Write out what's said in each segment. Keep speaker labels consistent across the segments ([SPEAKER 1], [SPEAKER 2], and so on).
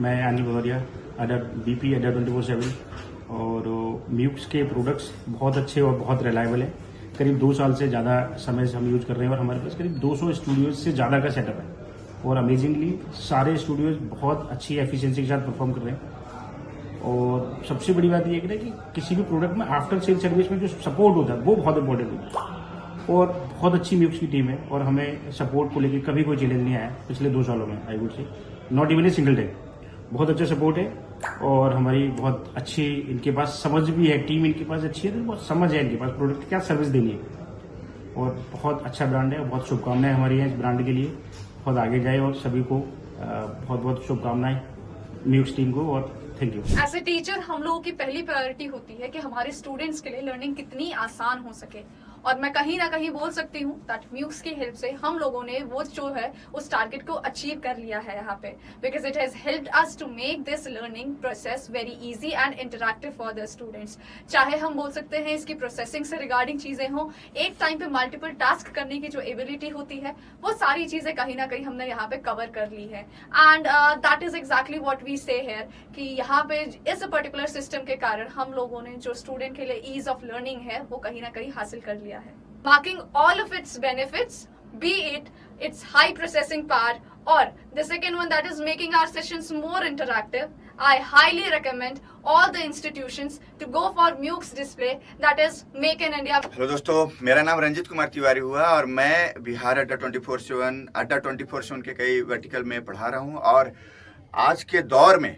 [SPEAKER 1] मैं अनिल भदौरिया, अडर बीपी अडर 24/7। और म्यूक्स के प्रोडक्ट्स बहुत अच्छे और बहुत रिलायबल है। करीब 2 साल से ज़्यादा समय से हम यूज कर रहे हैं और हमारे पास करीब 200 स्टूडियोज से ज़्यादा का सेटअप है और अमेजिंगली सारे स्टूडियोज बहुत अच्छी एफिशिएंसी के साथ परफॉर्म कर रहे हैं। और सबसे बड़ी बात यह है कि किसी भी प्रोडक्ट में आफ्टर सेल सर्विस में जो सपोर्ट होता है वो बहुत इंपॉर्टेंट होता है। और बहुत अच्छी म्यूक्स की टीम है और हमें सपोर्ट को लेकर कभी कोई चैलेंज नहीं आया पिछले 2 सालों में। I would say not even a single day. बहुत अच्छा सपोर्ट है और हमारी बहुत अच्छी इनके पास समझ भी है, टीम इनके पास अच्छी है, तो बहुत समझ है इनके पास प्रोडक्ट क्या सर्विस देनी है। और बहुत अच्छा ब्रांड है। बहुत शुभकामनाएं हमारी हैं इस ब्रांड के लिए, बहुत आगे जाए और सभी को बहुत बहुत शुभकामनाएं म्यूक्स टीम को। और thank you.
[SPEAKER 2] As a teacher हम लोगों की पहली प्रायोरिटी होती है कि हमारे स्टूडेंट्स के लिए लर्निंग कितनी आसान हो सके, और मैं कहीं ना कहीं बोल सकती हूँ दैट म्यूक्स की हेल्प से हम लोगों ने वो जो है उस टारगेट को अचीव कर लिया है यहाँ पे, because it has helped us to make this learning process very easy and interactive for the students. चाहे हम बोल सकते हैं इसकी प्रोसेसिंग से रिगार्डिंग चीजें हो, एक टाइम पे मल्टीपल टास्क करने की जो एबिलिटी होती है, वो सारी चीजें कहीं ना कहीं हमने यहाँ पे कवर कर ली है। And that is exactly what we say here कि यहाँ पे इस पर्टिकुलर सिस्टम के कारण हम लोगों ने जो स्टूडेंट के लिए ईज ऑफ लर्निंग है वो कहीं ना कहीं हासिल कर लिया है। Marking all of its benefits, be it its high processing power or the second one that is making our sessions more interactive, I highly recommend all the institutions to go for MOOCs display, that is Make in India।
[SPEAKER 3] Hello दोस्तों, मेरा नाम रंजित कुमार तिवारी हुआ और मैं बिहार अड्डा 24/7 के कई vertical में पढ़ा रहा हूँ। और आज के दौर में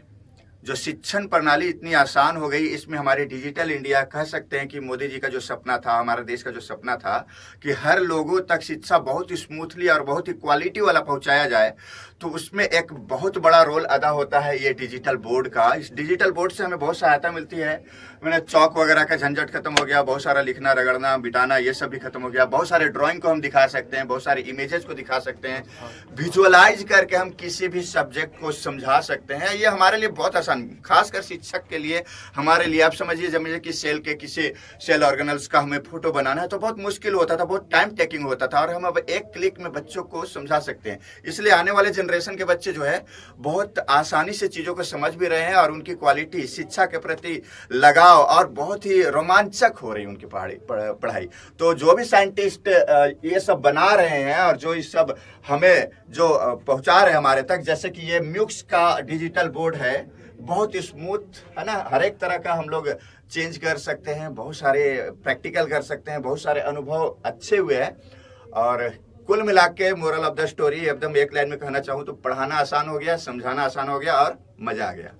[SPEAKER 3] जो शिक्षण प्रणाली इतनी आसान हो गई, इसमें हमारे डिजिटल इंडिया कह सकते हैं कि मोदी जी का जो सपना था, हमारे देश का जो सपना था कि हर लोगों तक शिक्षा बहुत ही स्मूथली और बहुत ही क्वालिटी वाला पहुंचाया जाए, तो उसमें एक बहुत बड़ा रोल अदा होता है ये डिजिटल बोर्ड का। इस डिजिटल बोर्ड से हमें बहुत सहायता मिलती है। मैंने चौक वगैरह का झंझट खत्म हो गया, बहुत सारा लिखना रगड़ना बिटाना ये सब भी खत्म हो गया। बहुत सारे ड्राइंग को हम दिखा सकते हैं, बहुत सारे इमेजेस को दिखा सकते हैं, विजुअलाइज करके हम किसी भी सब्जेक्ट को समझा सकते हैं। ये हमारे लिए बहुत आसान, खासकर शिक्षक के लिए, हमारे लिए। आप समझिए कि सेल के किसी सेल ऑर्गेनल्स का हमें फोटो बनाना है तो बहुत मुश्किल होता था, बहुत टाइम टेकिंग होता था, और हम अब एक क्लिक में बच्चों को समझा सकते हैं। इसलिए आने वाले जनरेशन के बच्चे जो है बहुत आसानी से चीज़ों को समझ भी रहे हैं और उनकी क्वालिटी, शिक्षा के प्रति लगाव और बहुत ही रोमांचक हो रही है उनकी पढ़ाई। तो जो भी साइंटिस्ट ये सब बना रहे हैं और जो ये सब हमें जो पहुंचा रहे हैं हमारे तक, जैसे कि ये म्यूक्स का डिजिटल बोर्ड है, बहुत स्मूथ है ना, हर एक तरह का हम लोग चेंज कर सकते हैं, बहुत सारे प्रैक्टिकल कर सकते हैं, बहुत सारे अनुभव अच्छे हुए हैं। और कुल मिला के मोरल ऑफ द स्टोरी एकदम एक लाइन में कहना चाहूँ तो पढ़ाना आसान हो गया, समझाना आसान हो गया और मजा आ गया।